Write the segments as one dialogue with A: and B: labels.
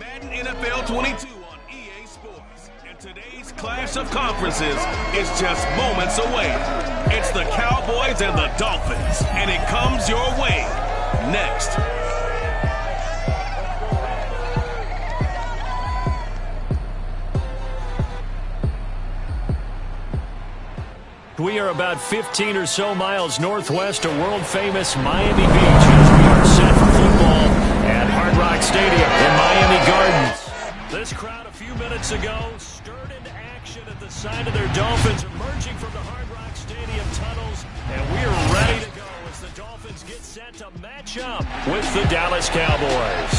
A: Madden NFL 22 on EA Sports. And today's clash of conferences is just moments away. It's the Cowboys and the Dolphins, and it comes your way next.
B: We are about 15 or so miles northwest of world-famous Miami Beach as we are set for football at Hard Rock Stadium in Miami Gardens. This crowd a few minutes ago stirred into action at the sight of their Dolphins emerging from the Hard Rock Stadium tunnels, and we are ready to go as the Dolphins get set to match up with the Dallas Cowboys.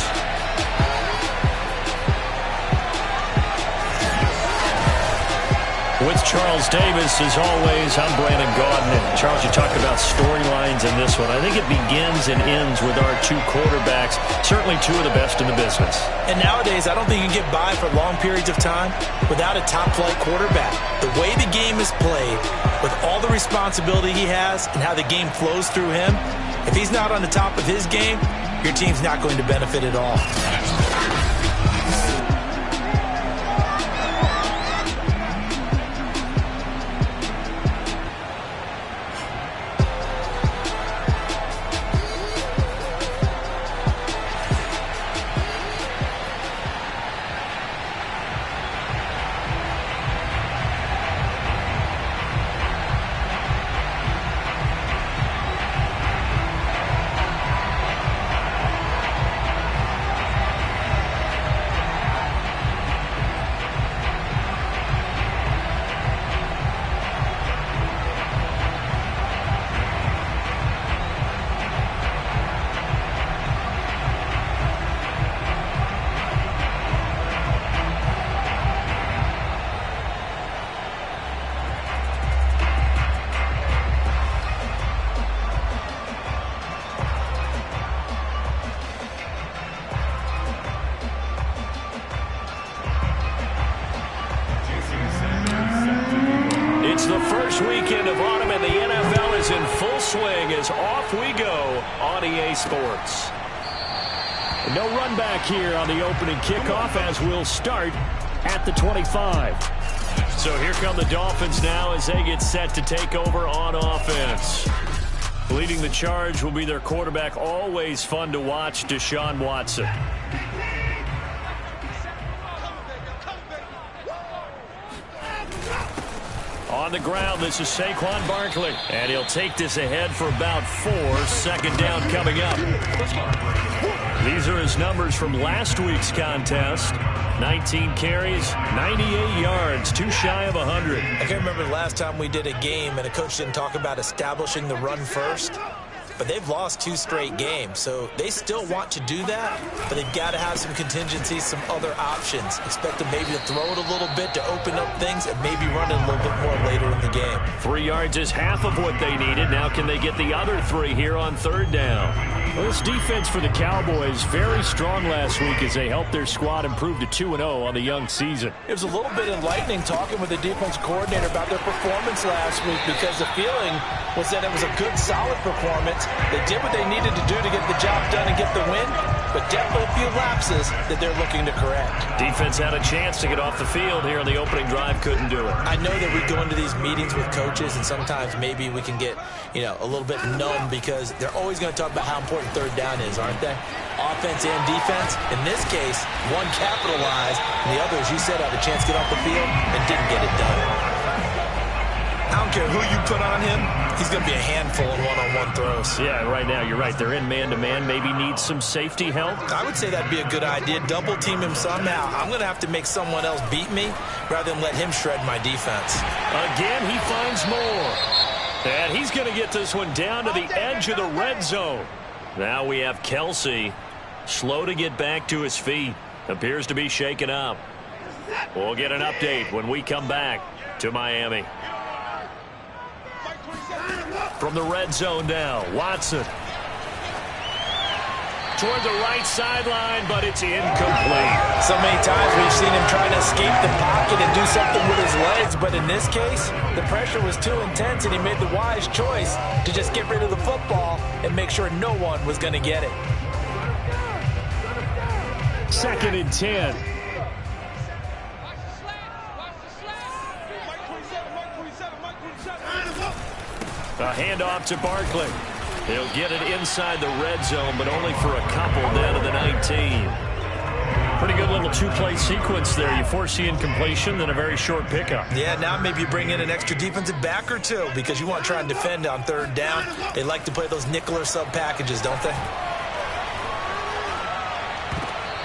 B: With Charles Davis, as always, I'm Brandon Gaudin. And Charles, you talked about storylines in this one. I think it begins and ends with our two quarterbacks, certainly two of the best in the business.
C: And nowadays, I don't think you can get by for long periods of time without a top-flight quarterback. The way the game is played, with all the responsibility he has and how the game flows through him, if he's not on the top of his game, your team's not going to benefit at all.
B: It's the first weekend of autumn, and the NFL is in full swing as off we go on EA Sports. No run back here on the opening kickoff as we'll start at the 25. So here come the Dolphins now as they get set to take over on offense. Leading the charge will be their quarterback, always fun to watch, Deshaun Watson. On the ground, this is Saquon Barkley. And he'll take this ahead for about 4. Second down coming up. These are his numbers from last week's contest. 19 carries, 98 yards, too shy of 100.
C: I can't remember the last time we did a game and a coach didn't talk about establishing the run first. But they've lost 2 straight games, so they still want to do that, but they've got to have some contingencies, some other options. Expect them maybe to throw it a little bit to open up things and maybe run it a little bit more later in the game.
B: 3 yards is half of what they needed. Now can they get the other 3 here on third down? Well, this defense for the Cowboys, very strong last week as they helped their squad improve to 2-0 on the young season.
C: It was a little bit enlightening talking with the defense coordinator about their performance last week because the feeling was that it was a good, solid performance. They did what they needed to do to get the job done and get the win, but definitely a few lapses that they're looking to correct.
B: Defense had a chance to get off the field here on the opening drive, couldn't do it.
C: I know that we go into these meetings with coaches, and sometimes maybe we can get, a little bit numb because they're always going to talk about how important third down is, aren't they? Offense and defense. In this case, one capitalized, and the other, as you said, had a chance to get off the field and didn't get it done. I don't care who you put on him, he's going to be a handful in one-on-one throws.
B: Yeah, right now, you're right. They're in man-to-man. Maybe needs some safety help.
C: I would say that'd be a good idea. Double team him somehow. I'm going to have to make someone else beat me rather than let him shred my defense.
B: Again, he finds more. And he's going to get this one down to the edge of the red zone. Now we have Kelsey, slow to get back to his feet. Appears to be shaken up. We'll get an update when we come back to Miami. From the red zone now, Watson. Toward the right sideline, but it's incomplete.
C: So many times we've seen him trying to escape the pocket and do something with his legs, but in this case, the pressure was too intense and he made the wise choice to just get rid of the football and make sure no one was going to get it.
B: 2nd and 10. A handoff to Barkley. He'll get it inside the red zone, but only for a couple down to the 19. Pretty good little two-play sequence there. You force the incompletion, then a very short pickup.
C: Yeah, now maybe you bring in an extra defensive back or two because you want to try and defend on 3rd down. They like to play those nickel or sub packages, don't they?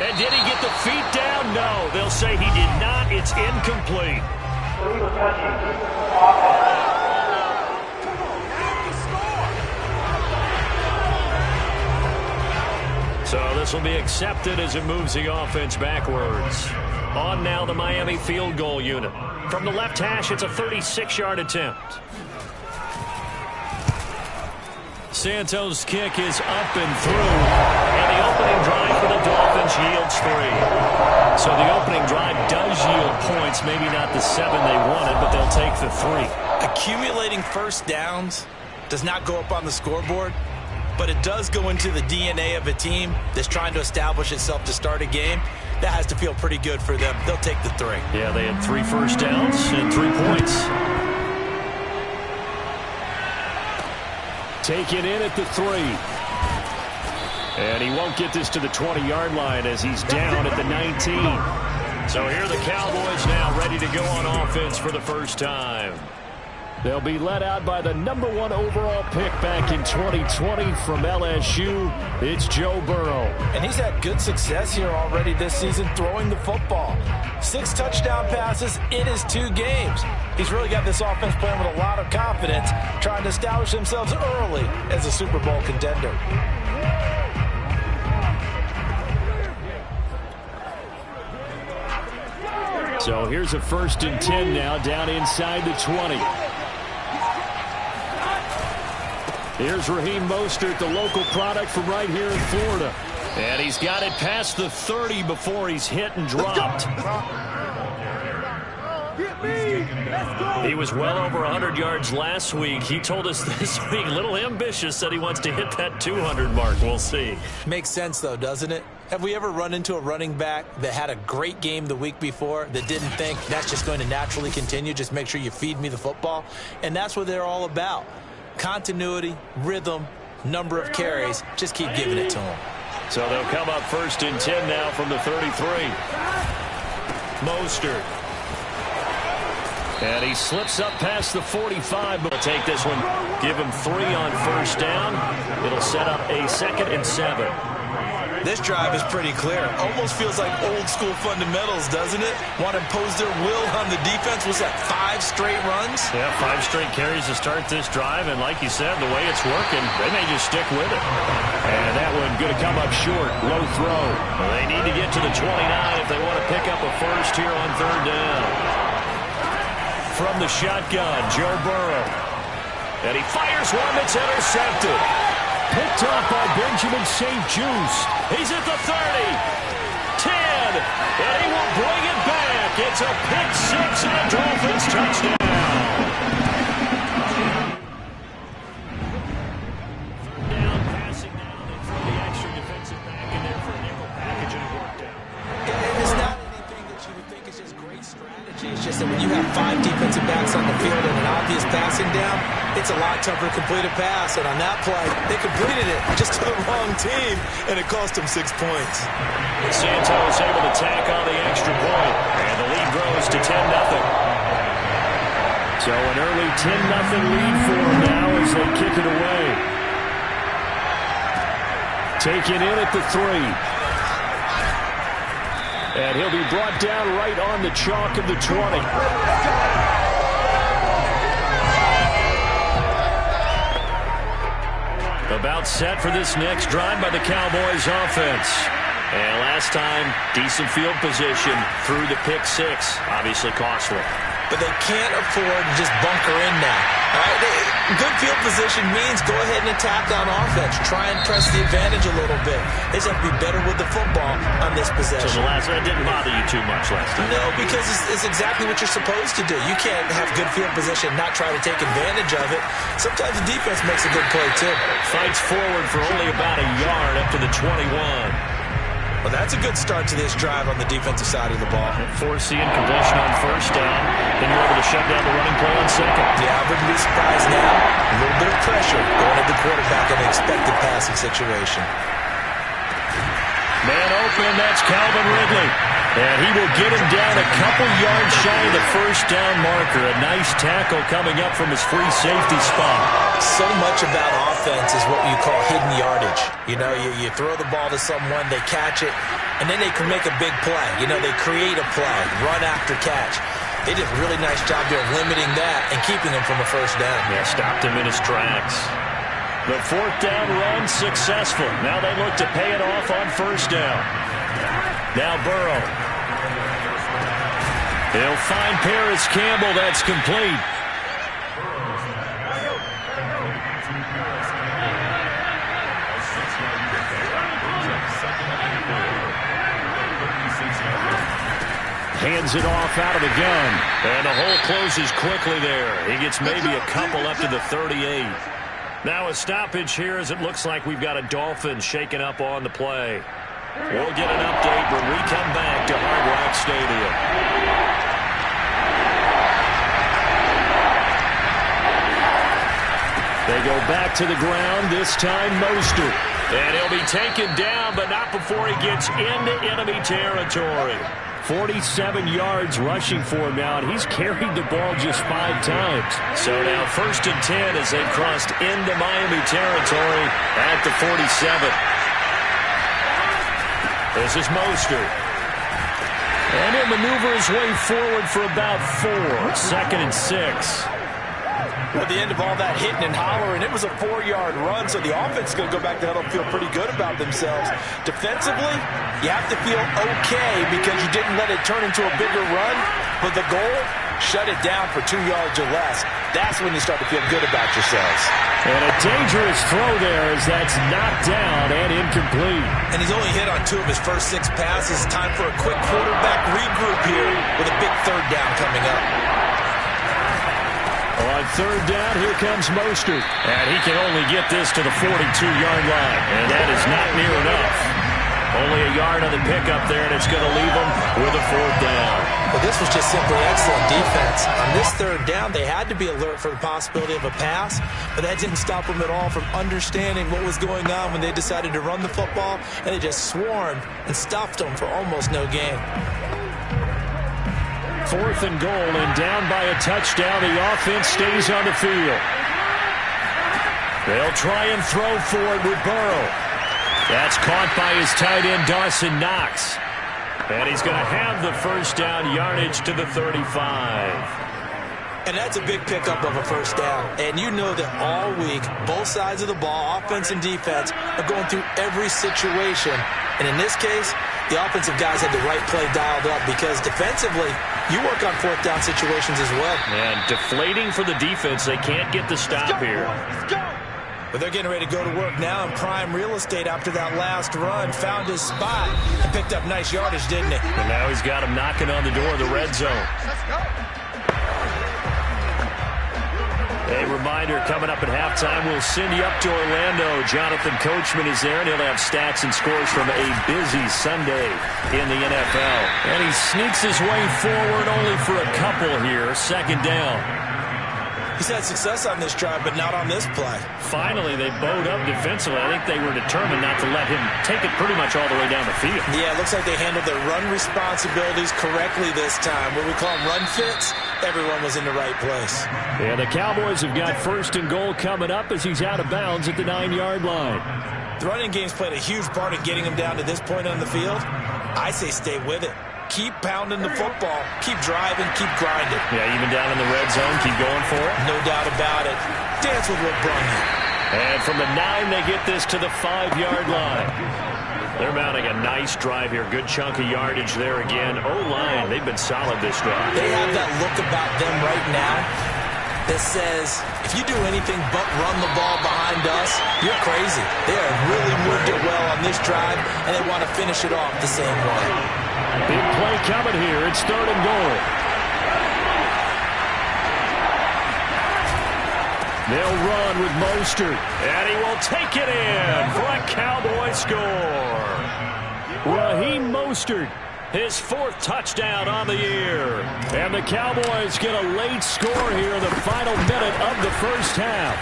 B: And did he get the feet down? No. They'll say he did not. It's incomplete. So this will be accepted as it moves the offense backwards. On now the Miami field goal unit. From the left hash, it's a 36-yard attempt. Santos' kick is up and through. And the opening drive for the Dolphins yields 3. So the opening drive does yield points. Maybe not the 7 they wanted, but they'll take the 3.
C: Accumulating first downs does not go up on the scoreboard, but it does go into the DNA of a team that's trying to establish itself to start a game. That has to feel pretty good for them. They'll take the 3.
B: Yeah, they had 3 first downs and 3 points. Taken in at the 3. And he won't get this to the 20-yard line as he's down at the 19. So here are the Cowboys now ready to go on offense for the first time. They'll be led out by the number 1 overall pick back in 2020 from LSU. It's Joe Burrow.
C: And he's had good success here already this season throwing the football. 6 touchdown passes in his 2 games. He's really got this offense playing with a lot of confidence, trying to establish themselves early as a Super Bowl contender.
B: So here's a 1st and 10 now down inside the 20. Here's Raheem Mostert, the local product from right here in Florida. And he's got it past the 30 before he's hit and dropped. He was well over 100 yards last week. He told us this week, a little ambitious, said he wants to hit that 200 mark. We'll see.
C: Makes sense, though, doesn't it? Have we ever run into a running back that had a great game the week before that didn't think that's just going to naturally continue? Just make sure you feed me the football. And that's what they're all about. Continuity, rhythm, number of carries. Just keep giving it to them.
B: So they'll come up 1st and 10 now from the 33. Mostert. And he slips up past the 45, but will take this one. Give him 3 on 1st down. It'll set up a 2nd and 7.
C: This drive is pretty clear. Almost feels like old school fundamentals, doesn't it? Want to impose their will on the defense. Was that 5 straight runs?
B: Yeah, 5 straight carries to start this drive. And like you said, the way it's working, they may just stick with it. And that one going to come up short. Low throw. Well, they need to get to the 29 if they want to pick up a first here on 3rd down. From the shotgun, Joe Burrow. And he fires one that's intercepted. Picked up by Benjamin St. Juste. He's at the 30, 10, and he will bring it back. It's a pick 6 and a Dolphins touchdown. Down, passing down, they throw the extra defensive back in there for a nickel package, and it worked out.
C: And it's not anything that you would think is just great strategy. It's just that when you have 5 defensive backs on the field and an obvious passing down, it's a lot tougher to complete a pass. And on that play, they completed it just to the wrong team, and it cost them 6 points.
B: Santos able to tack on the extra point, and the lead grows to 10-0. So an early 10-0 lead for them now as they kick it away. Taken in at the 3. And he'll be brought down right on the chalk of the 20. About set for this next drive by the Cowboys offense. And last time, decent field position through the pick 6. Obviously costly.
C: But they can't afford to just bunker in now. All right? Good field position means go ahead and attack on offense. Try and press the advantage a little bit. They just have to be better with the football on this possession.
B: So the last one didn't bother you too much last time?
C: No, because it's exactly what you're supposed to do. You can't have good field position and not try to take advantage of it. Sometimes the defense makes a good play, too.
B: Fights forward for only about a yard up to the 21.
C: Well, that's a good start to this drive on the defensive side of the ball.
B: Forcing completion on first down. Then you're able to shut down the running play on second.
C: Yeah, I wouldn't be surprised now. A little bit of pressure going at the quarterback in an expected passing situation.
B: Man open, that's Calvin Ridley. And he will get him down a couple yards shy of the first down marker. A nice tackle coming up from his free safety spot.
C: So much about offense is what you call hidden yardage. You know, you throw the ball to someone, they catch it, and then they can make a big play. You know, they create a play, run after catch. They did a really nice job there of limiting that and keeping him from a first down.
B: Yeah, stopped him in his tracks. The fourth down run successful. Now they look to pay it off on first down. Now Burrow. He'll find Paris Campbell. That's complete. Hands it off out of the gun. And the hole closes quickly there. He gets maybe a couple up to the 38. Now a stoppage here as it looks like we've got a Dolphin shaking up on the play. We'll get an update when we come back to Hard Rock Stadium. They go back to the ground, this time Mostert. And he'll be taken down, but not before he gets into enemy territory. 47 yards rushing for him now, and he's carried the ball just 5 times. So now 1st and 10 as they've crossed into Miami territory at the 47. This is Mostert. And he'll maneuver his way forward for about 4. 2nd and 6.
C: At the end of all that hitting and hollering, it was a 4-yard run, so the offense is going to go back to huddle and feel pretty good about themselves. Defensively, you have to feel okay because you didn't let it turn into a bigger run, but the goal, shut it down for 2 yards or less. That's when you start to feel good about yourselves.
B: And a dangerous throw there as that's knocked down and incomplete. And
C: he's only hit on 2 of his first 6 passes. Time for a quick quarterback regroup here with a big 3rd down coming up.
B: On 3rd down, here comes Mostert. And he can only get this to the 42-yard line. And that is not near enough. Only a yard on the pickup there, and it's going to leave him with a 4th down.
C: Well, this was just simply excellent defense. On this 3rd down, they had to be alert for the possibility of a pass, but that didn't stop them at all from understanding what was going on when they decided to run the football, and they just swarmed and stuffed them for almost no gain.
B: 4th and goal, and down by a touchdown. The offense stays on the field. They'll try and throw for it with Burrow. That's caught by his tight end, Dawson Knox. And he's going to have the first down, yardage to the 35.
C: And that's a big pickup of a first down. And you know that all week, both sides of the ball, offense and defense, are going through every situation. And in this case, the offensive guys had the right play dialed up because defensively, you work on 4th down situations as well.
B: And deflating for the defense. They can't get the stop here.
C: But they're getting ready to go to work now in prime real estate after that last run. Found his spot and picked up nice yardage, didn't he?
B: And now he's got him knocking on the door of the red zone. A reminder, coming up at halftime, we'll send you up to Orlando. Jonathan Coachman is there, and he'll have stats and scores from a busy Sunday in the NFL. And he sneaks his way forward only for a couple here. 2nd down.
C: He's had success on this drive, but not on this play.
B: Finally, they bowed up defensively. I think they were determined not to let him take it pretty much all the way down the field.
C: Yeah, it looks like they handled their run responsibilities correctly this time. What we call them run fits, everyone was in the right place.
B: Yeah, the Cowboys have got 1st and goal coming up as he's out of bounds at the 9-yard line.
C: The running game's played a huge part in getting him down to this point on the field. I say stay with it. Keep pounding the football. Keep driving. Keep grinding.
B: Yeah, even down in the red zone, keep going for it.
C: No doubt about it. Dance with what brung you.
B: And from the 9, they get this to the 5-yard line. They're mounting a nice drive here. Good chunk of yardage there again. O-line, they've been solid this drive.
C: They have that look about them right now that says, if you do anything but run the ball behind us, you're crazy. They have really moved it well on this drive, and they want to finish it off the same way.
B: Big play coming here. It's 3rd and goal. They'll run with Mostert, and he will take it in for a Cowboy score. Raheem Mostert, his 4th touchdown on the year. And the Cowboys get a late score here in the final minute of the first half.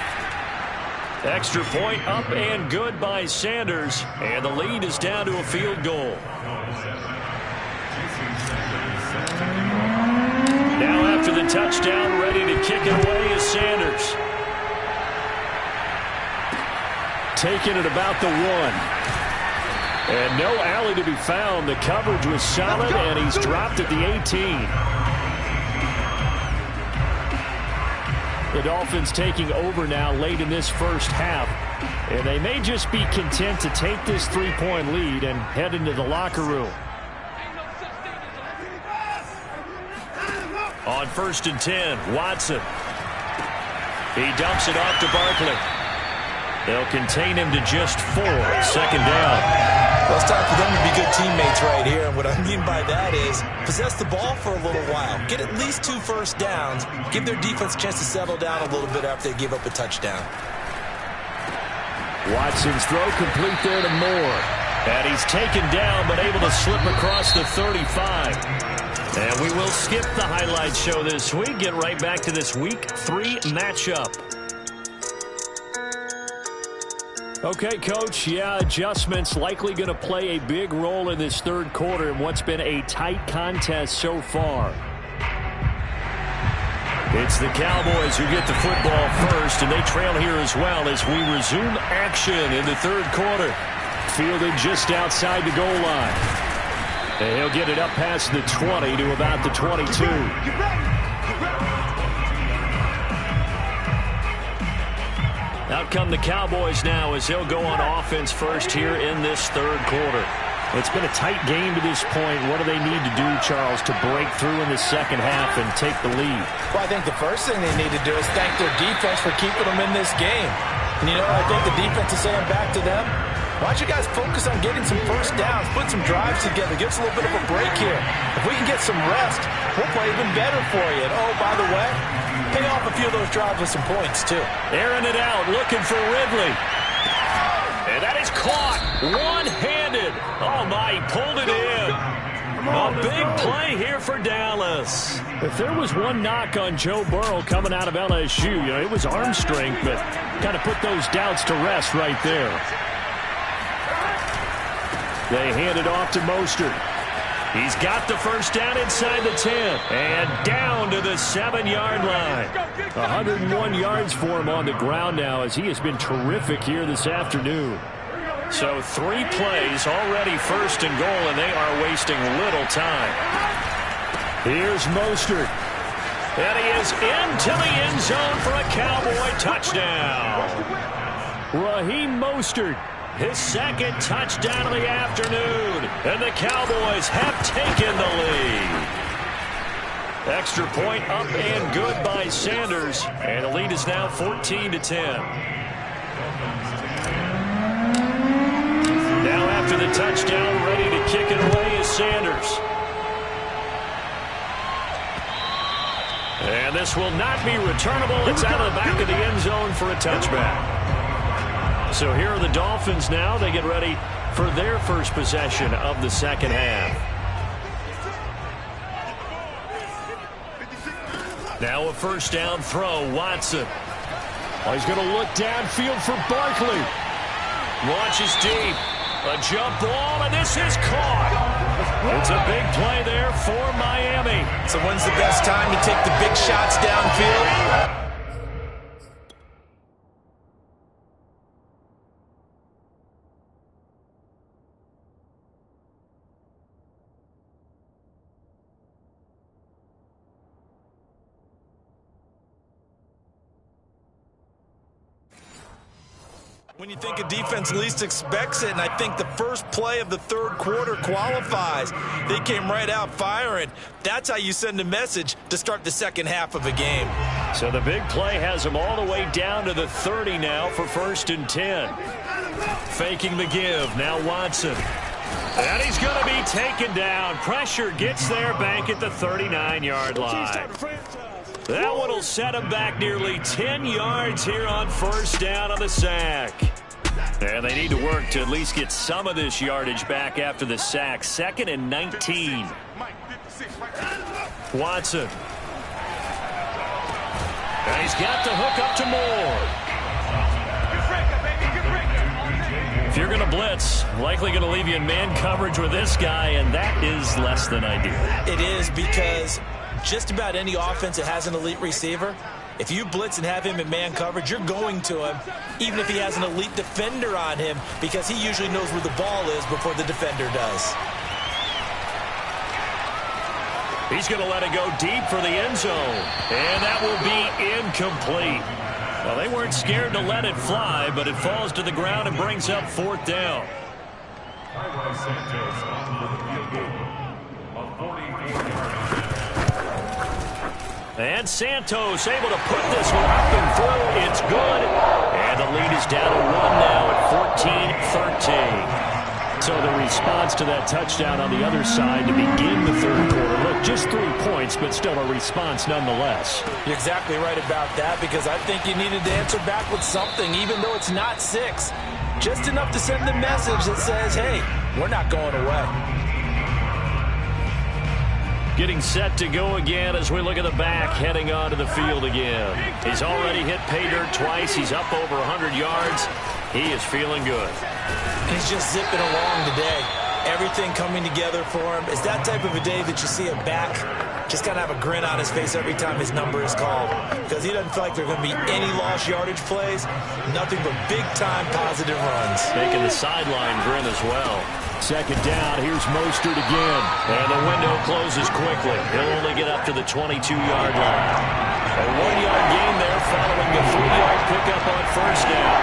B: Extra point up and good by Sanders, and the lead is down to a field goal. Now after the touchdown, ready to kick it away is Sanders. Taking it about the 1. And no alley to be found. The coverage was solid, and he's dropped at the 18. The Dolphins taking over now late in this first half. And they may just be content to take this 3-point lead and head into the locker room. On 1st and 10, Watson. He dumps it off to Barkley. They'll contain him to just 4. 2nd down.
C: Well, it's time for them to be good teammates right here. And what I mean by that is possess the ball for a little while. Get at least 2 first downs. Give their defense a chance to settle down a little bit after they give up a touchdown.
B: Watson's throw complete there to Moore. And he's taken down but able to slip across the 35. And we will skip the highlight show this week. Get right back to this Week 3 matchup. Okay, Coach, adjustments likely going to play a big role in this 3rd quarter in what's been a tight contest so far. It's the Cowboys who get the football first, and they trail here as well as we resume action in the 3rd quarter. Fielded just outside the goal line. And he'll get it up past the 20 to about the 22. Out come the Cowboys now as they'll go on offense first here in this 3rd quarter. It's been a tight game to this point. What do they need to do, Charles, to break through in the 2nd half and take the lead?
C: Well, I think the first thing they need to do is thank their defense for keeping them in this game. And, I think the defense is saying back to them, why don't you guys focus on getting some first downs, put some drives together, give us a little bit of a break here. If we can get some rest, we'll play even better for you. And, oh, by the way, pay off a few of those drives with some points, too.
B: Airing it out, looking for Ridley. And that is caught one-handed. Oh, my, he pulled it in. A big play here for Dallas. If there was one knock on Joe Burrow coming out of LSU, it was arm strength, but kind of put those doubts to rest right there. They hand it off to Mostert. He's got the first down inside the 10 and down to the 7-yard line. 101 yards for him on the ground now as he has been terrific here this afternoon. So 3 plays already 1st and goal, and they are wasting little time. Here's Mostert. And he is into the end zone for a Cowboy touchdown. Raheem Mostert. His 2nd touchdown of the afternoon, and the Cowboys have taken the lead. Extra point up and good by Sanders, and the lead is now 14-10. Now after the touchdown, ready to kick it away is Sanders. And this will not be returnable. It's out of the back of the end zone for a touchback. So here are the Dolphins now. They get ready for their first possession of the 2nd half. Now a first down throw, Watson. Oh, he's going to look downfield for Barkley. Launches deep. A jump ball, and this is caught. It's a big play there for Miami.
C: So when's the best time to take the big shots downfield? When you think a defense least expects it, and I think the first play of the 3rd quarter qualifies. They came right out firing. That's how you send a message to start the 2nd half of a game.
B: So the big play has them all the way down to the 30 now for 1st and 10. Faking the give. Now Watson. And he's going to be taken down. Pressure gets there back at the 39-yard line. That one will set him back nearly 10 yards here on 1st down on the sack. And they need to work to at least get some of this yardage back after the sack. 2nd and 19. Watson. And he's got the hook up to Moore. If you're going to blitz, likely going to leave you in man coverage with this guy, and that is less than ideal.
C: It is, because just about any offense that has an elite receiver, if you blitz and have him in man coverage, you're going to him, even if he has an elite defender on him, because he usually knows where the ball is before the defender does.
B: He's going to let it go deep for the end zone, and that will be incomplete. Well, they weren't scared to let it fly, but it falls to the ground and brings up 4th down. And Santos able to put this one up and through. It's good. And the lead is down to 1 now at 14-13. So the response to that touchdown on the other side to begin the 3rd quarter. Look, just 3 points, but still a response nonetheless.
C: You're exactly right about that, because I think you needed to answer back with something, even though it's not 6. Just enough to send the message that says, hey, we're not going away.
B: Getting set to go again as we look at the back, heading onto the field again. He's already hit pay dirt twice. He's up over 100 yards. He is feeling good.
C: He's just zipping along today. Everything coming together for him. It's that type of a day that you see a back just kind of have a grin on his face every time his number is called, because he doesn't feel like there are going to be any lost yardage plays. Nothing but big-time positive runs.
B: Making the sideline grin as well. 2nd down, here's Mostert again. And the window closes quickly. He'll only get up to the 22-yard line. A 1-yard gain there following the 3-yard pickup on 1st down.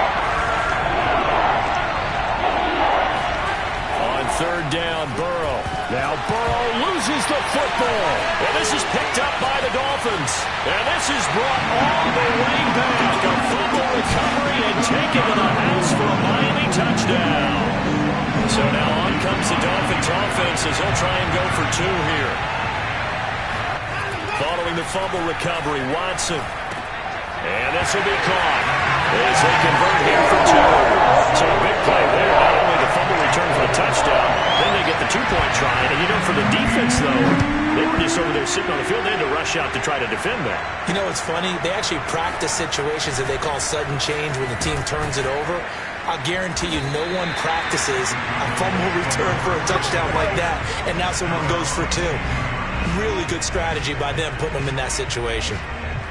B: On 3rd down, Burrow. Now Burrow loses the football. And this is picked up by the Dolphins. And this is brought all the way back. A fumble recovery and taken to the house for a Miami touchdown. So now on comes the Dolphins offense as they'll try and go for 2 here. Following the fumble recovery, Watson. And this will be caught as they convert here for 2. So a big play there. Not only the fumble return for the touchdown, then they get the 2-point try. And you know, for the defense, though, they were just over there sitting on the field. They had to rush out to try to defend that.
C: You know, it's funny. They actually practice situations that they call sudden change when the team turns it over. I'll guarantee you no one practices a fumble return for a touchdown like that, and now someone goes for 2. Really good strategy by them putting them in that situation.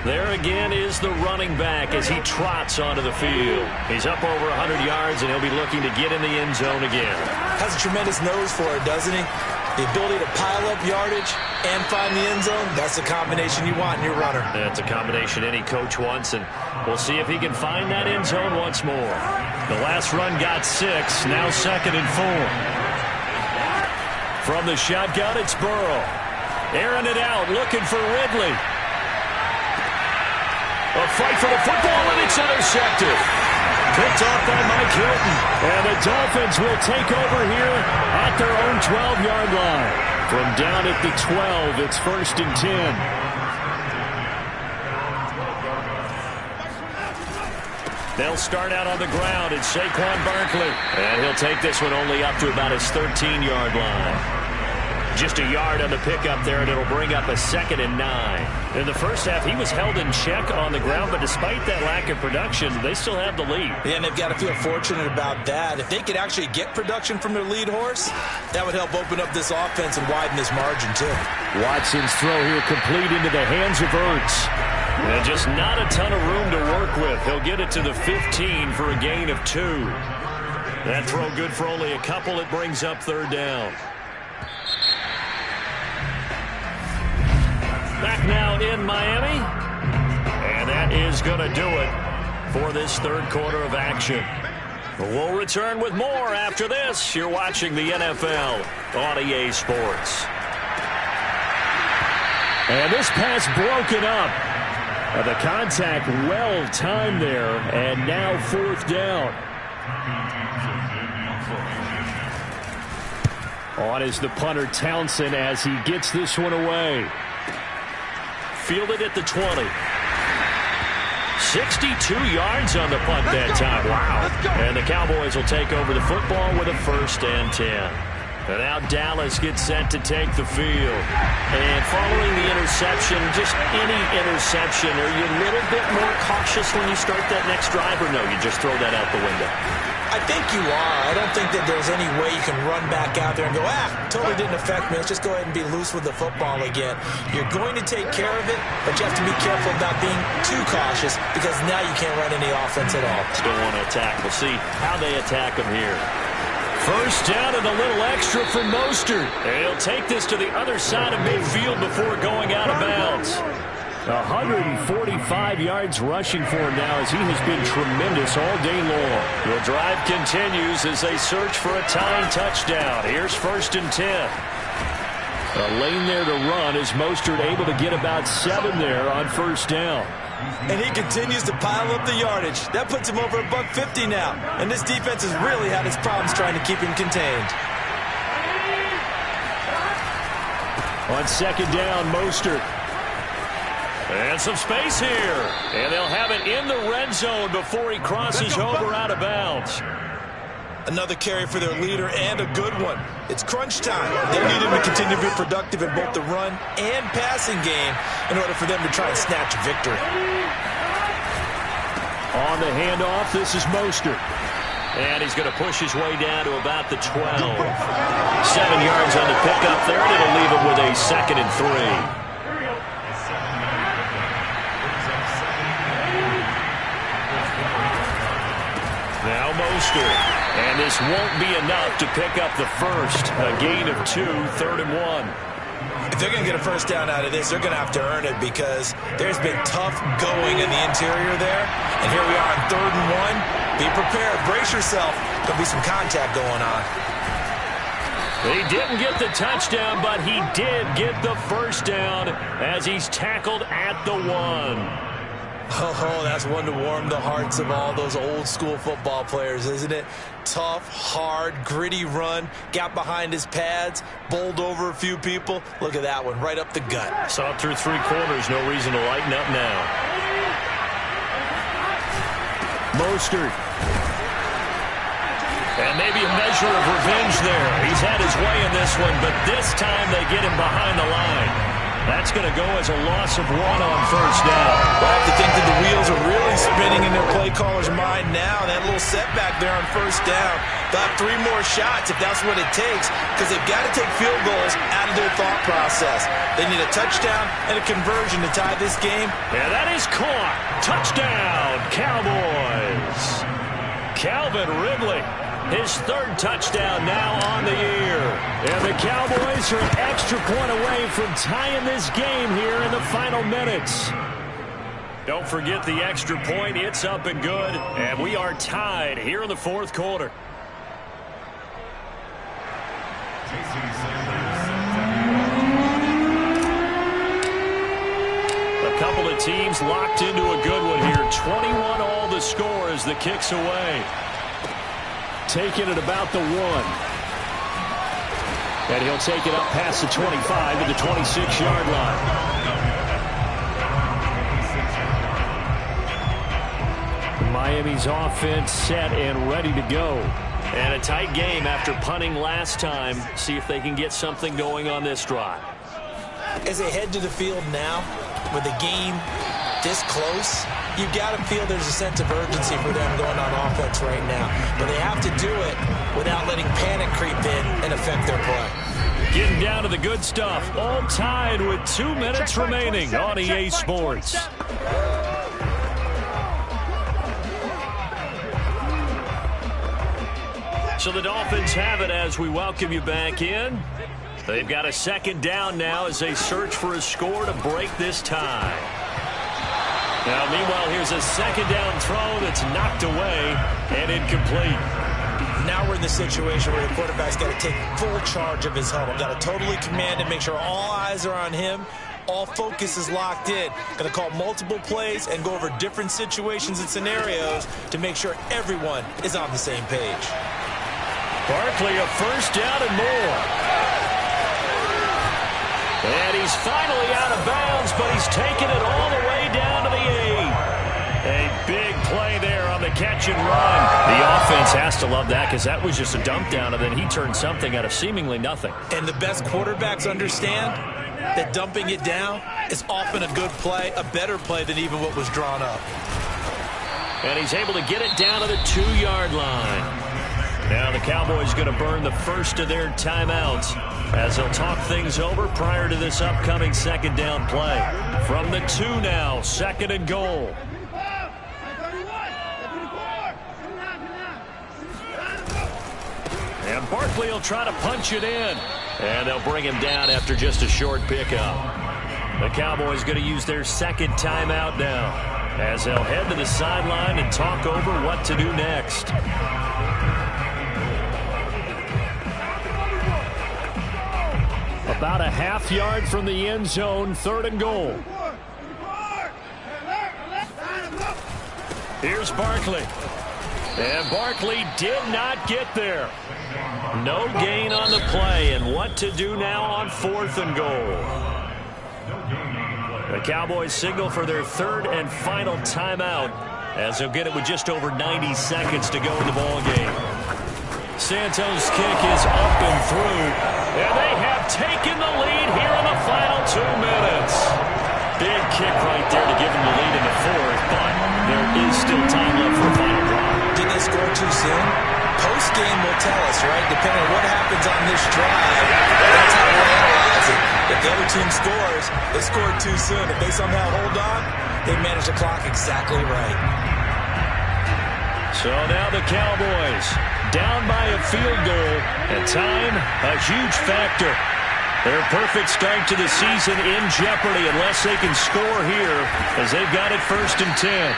B: There again is the running back as he trots onto the field. He's up over 100 yards, and he'll be looking to get in the end zone again.
C: Has a tremendous nose for it, doesn't he? The ability to pile up yardage and find the end zone, that's the combination you want in your runner.
B: That's a combination any coach wants, and we'll see if he can find that end zone once more. The last run got 6, now 2nd and 4. From the shotgun, it's Burrow. Airing it out, looking for Ridley. A fight for the football, and it's intercepted. Picked off by Mike Hilton. And the Dolphins will take over here at their own 12-yard line. From down at the 12, it's 1st and 10. They'll start out on the ground. It's Saquon Barkley. And he'll take this one only up to about his 13-yard line. Just a yard on the pickup there, and it'll bring up a 2nd and 9. In the first half, he was held in check on the ground, but despite that lack of production, they still have the lead.
C: Yeah, and they've got to feel fortunate about that. If they could actually get production from their lead horse, that would help open up this offense and widen this margin, too.
B: Watson's throw here complete into the hands of Ertz. And just not a ton of room to work with. He'll get it to the 15 for a gain of 2. That throw good for only a couple. It brings up 3rd down. Back now in Miami. And that is going to do it for this 3rd quarter of action. We'll return with more after this. You're watching the NFL on EA Sports. And this pass broken up. The contact well timed there. And now 4th down. On is the punter Townsend as he gets this one away. Fielded at the 20. 62 yards on the punt that time. Wow. And the Cowboys will take over the football with a 1st and 10. And now Dallas gets set to take the field. And following the interception, just any interception, are you a little bit more cautious when you start that next drive, or no, you just throw that out the window?
C: I think you are. I don't think that there's any way you can run back out there and go, totally didn't affect me. Let's just go ahead and be loose with the football again. You're going to take care of it, but you have to be careful about being too cautious because now you can't run any offense at all.
B: Still want to attack. We'll see how they attack them here. 1st down and a little extra for Mostert. And he'll take this to the other side of midfield before going out of bounds. 145 yards rushing for him now as he has been tremendous all day long. The drive continues as they search for a tying touchdown. Here's 1st and 10. A lane there to run as Mostert able to get about 7 there on 1st down.
C: And he continues to pile up the yardage. That puts him over $150 now. And this defense has really had its problems trying to keep him contained.
B: On 2nd down, Mostert. And some space here. And they'll have it in the red zone before he crosses over out of bounds.
C: Another carry for their leader and a good one. It's crunch time. They need him to continue to be productive in both the run and passing game in order for them to try and snatch a victory.
B: On the handoff, this is Mostert. And he's going to push his way down to about the 12. 7 yards on the pickup there, and it'll leave him with a 2nd and 3. Now Mostert. And this won't be enough to pick up the 1st. A gain of 2, 3rd and 1.
C: If they're going to get a 1st down out of this, they're going to have to earn it because there's been tough going in the interior there. And here we are on 3rd and 1. Be prepared. Brace yourself. There'll be some contact going on.
B: He didn't get the touchdown, but he did get the 1st down as he's tackled at the 1.
C: Oh, that's one to warm the hearts of all those old-school football players, isn't it? Tough, hard, gritty run. Got behind his pads, bowled over a few people. Look at that one, right up the gut.
B: Saw it through 3 quarters. No reason to lighten up now. Mostert. And maybe a measure of revenge there. He's had his way in this one, but this time they get him behind the line. That's going to go as a loss of 1 on 1st down.
C: I have to think that the wheels are really spinning in their play caller's mind now. That little setback there on 1st down. They'll have 3 more shots if that's what it takes because they've got to take field goals out of their thought process. They need a touchdown and a conversion to tie this game.
B: And that is caught. Touchdown, Cowboys. Calvin Ridley. His 3rd touchdown now on the year. And the Cowboys are an extra point away from tying this game here in the final minutes. Don't forget the extra point. It's up and good. And we are tied here in the 4th quarter. A couple of teams locked into a good one here. 21 all the score as the kick's away. Taking it about the 1. And he'll take it up past the 25 to the 26-yard line. Miami's offense set and ready to go. And a tight game after punting last time. See if they can get something going on this drive.
C: As they head to the field now, with the game this close, you've got to feel there's a sense of urgency for them going on offense right now. But they have to do it without letting panic creep in and affect their play.
B: Getting down to the good stuff. All tied with 2 minutes remaining on EA Sports. So the Dolphins have it as we welcome you back in. They've got a 2nd down now as they search for a score to break this tie. Now, meanwhile, here's a 2nd down throw that's knocked away and incomplete.
C: Now we're in the situation where the quarterback's got to take full charge of his huddle. Got to totally command it, make sure all eyes are on him. All focus is locked in. Going to call multiple plays and go over different situations and scenarios to make sure everyone is on the same page.
B: Barkley, a 1st down and more. And he's finally out of bounds, but he's taken it all the way down to the 8. A play-action run. The offense has to love that because that was just a dump down, and then he turned something out of seemingly nothing.
C: And the best quarterbacks understand that dumping it down is often a good play, a better play than even what was drawn up.
B: And he's able to get it down to the 2-yard line. Now the Cowboys going to burn the first of their timeouts as they'll talk things over prior to this upcoming second down play. From the 2 now, 2nd and goal. And Barkley will try to punch it in. And they'll bring him down after just a short pickup. The Cowboys going to use their second timeout now as they'll head to the sideline and talk over what to do next. About a half-yard from the end zone, 3rd and goal. Here's Barkley. And Barkley did not get there. No gain on the play, and what to do now on 4th and goal. The Cowboys signal for their 3rd and final timeout as they'll get it with just over 90 seconds to go in the ballgame. Santos' kick is up and through, and they have taken the lead here in the final 2 minutes. Big kick right there to give them the lead in the 4th, but there is still time left for a final drive.
C: Did they score too soon? Post-game will tell us, right? Depending on what happens on this drive, that's how we'll analyze it. If the other team scores, they scored too soon. If they somehow hold on, they manage the clock exactly right.
B: So now the Cowboys down by a field goal, and time a huge factor. Their perfect start to the season in jeopardy unless they can score here as they've got it 1st and 10.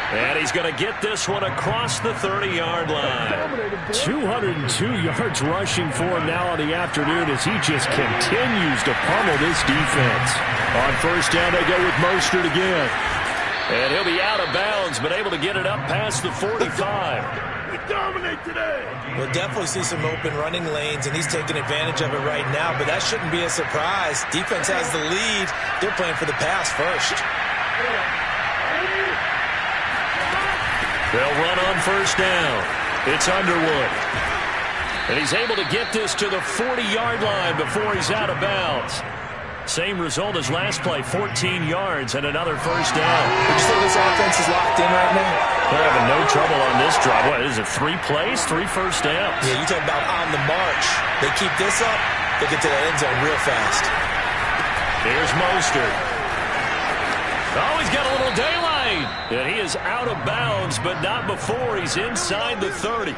B: And he's going to get this one across the 30-yard line. 202 yards rushing for him now on the afternoon as he just continues to pummel this defense. On 1st down, they go with Mostert again. And he'll be out of bounds, but able to get it up past the 45.
A: We dominate today.
C: We'll definitely see some open running lanes, and he's taking advantage of it right now, but that shouldn't be a surprise. Defense has the lead. They're playing for the pass first.
B: They'll run on 1st down. It's Underwood. And he's able to get this to the 40-yard line before he's out of bounds. Same result as last play, 14 yards and another 1st down.
C: Would you say this offense is locked in right now?
B: They're having no trouble on this drive. What is it, 3 plays, 3 first downs?
C: Yeah, you talk about on the march. They keep this up, they get to the end zone real fast.
B: Here's Mostert. Oh, he's got a little daylight. And he is out of bounds, but not before he's inside the 30.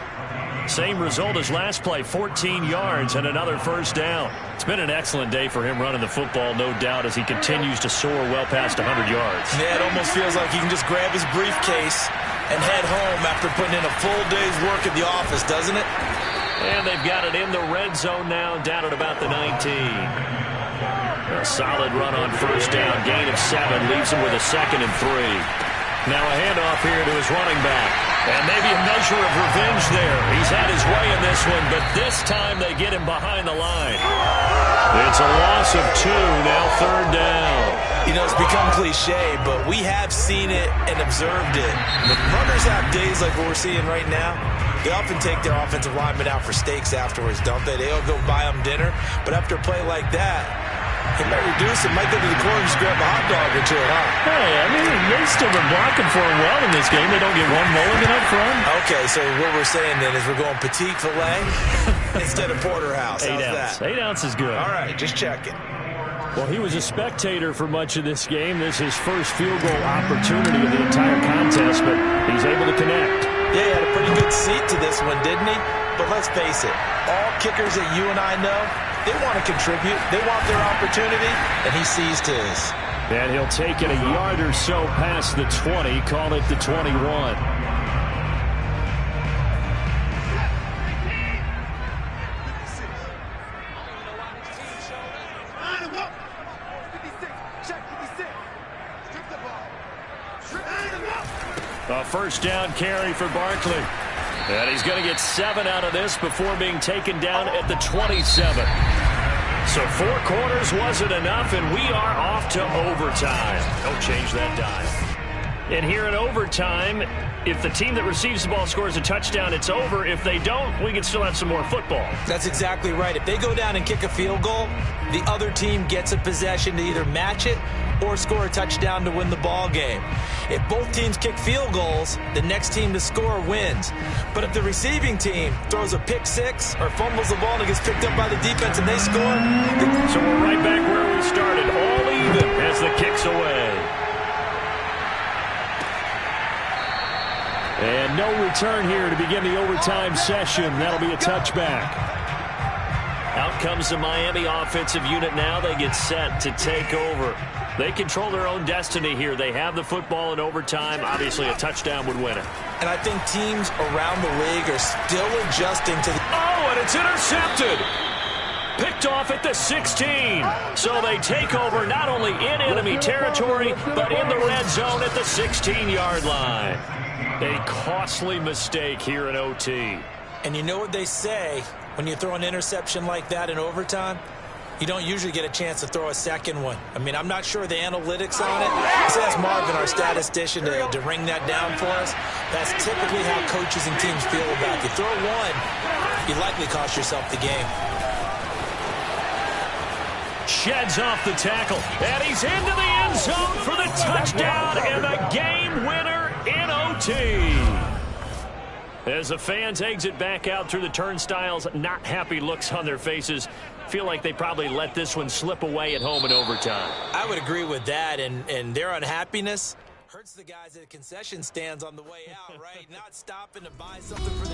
B: Same result as last play, 14 yards and another 1st down. It's been an excellent day for him running the football, no doubt, as he continues to soar well past 100 yards.
C: Yeah, it almost feels like he can just grab his briefcase and head home after putting in a full day's work at the office, doesn't it?
B: And they've got it in the red zone now, down at about the 19. A solid run on 1st down, gain of 7, leaves him with a 2nd and 3. Now a handoff here to his running back. And maybe a measure of revenge there. He's had his way in this one, but this time they get him behind the line. It's a loss of 2, now 3rd down.
C: You know, it's become cliche, but we have seen it and observed it. When runners have days like what we're seeing right now, they often take their offensive linemen out for steaks afterwards, don't they? They'll go buy them dinner, but after a play like that, he might reduce it, might go to the corner and just grab a hot dog or 2, huh?
B: Hey, I mean, they've still been blocking for him well in this game. They don't get one mulligan up front.
C: Okay, so what we're saying then is we're going petite filet instead of porterhouse.
B: 8
C: How's
B: ounce.
C: that?
B: 8 ounce is good.
C: All right, just checking.
B: Well, he was a spectator for much of this game. This is his first field goal opportunity of the entire contest, but he's able to connect.
C: Yeah, he had a pretty good seat to this one, didn't he? But let's face it, all kickers that you and I know, they want to contribute. They want their opportunity, and he seized his.
B: And he'll take it a yard or so past the 20, call it the 21. A 1st down carry for Barkley. And he's going to get 7 out of this before being taken down at the 27. So 4 quarters wasn't enough, and we are off to overtime. Don't change that dial. And here in overtime, if the team that receives the ball scores a touchdown, it's over. If they don't, we can still have some more football.
C: That's exactly right. If they go down and kick a field goal, the other team gets a possession to either match it or score a touchdown to win the ball game. If both teams kick field goals, the next team to score wins. But if the receiving team throws a pick six or fumbles the ball and it gets picked up by the defense and they score.
B: So we're right back where we started, all even as the kick's away. And no return here to begin the overtime session. That'll be a touchback. Out comes the Miami offensive unit now. They get set to take over. They control their own destiny here. They have the football in overtime. Obviously, a touchdown would win it.
C: And I think teams around the league are still adjusting to the...
B: Oh, and it's intercepted. Picked off at the 16. So they take over not only in enemy territory, but in the red zone at the 16-yard line. A costly mistake here in OT.
C: And you know what they say when you throw an interception like that in overtime? You don't usually get a chance to throw a second one. I mean, I'm not sure the analytics on it. Let's ask Marvin, our statistician, to ring that down for us. That's typically how coaches and teams feel about it. You throw one, you likely cost yourself the game.
B: Sheds off the tackle, and he's into the end zone for the touchdown and the game winner in OT. As the fans exit back out through the turnstiles, not happy looks on their faces. Feel like they probably let this one slip away at home in overtime.
C: I would agree with that, and their unhappiness hurts the guys at concession stands on the way out, right? Not stopping to buy something for the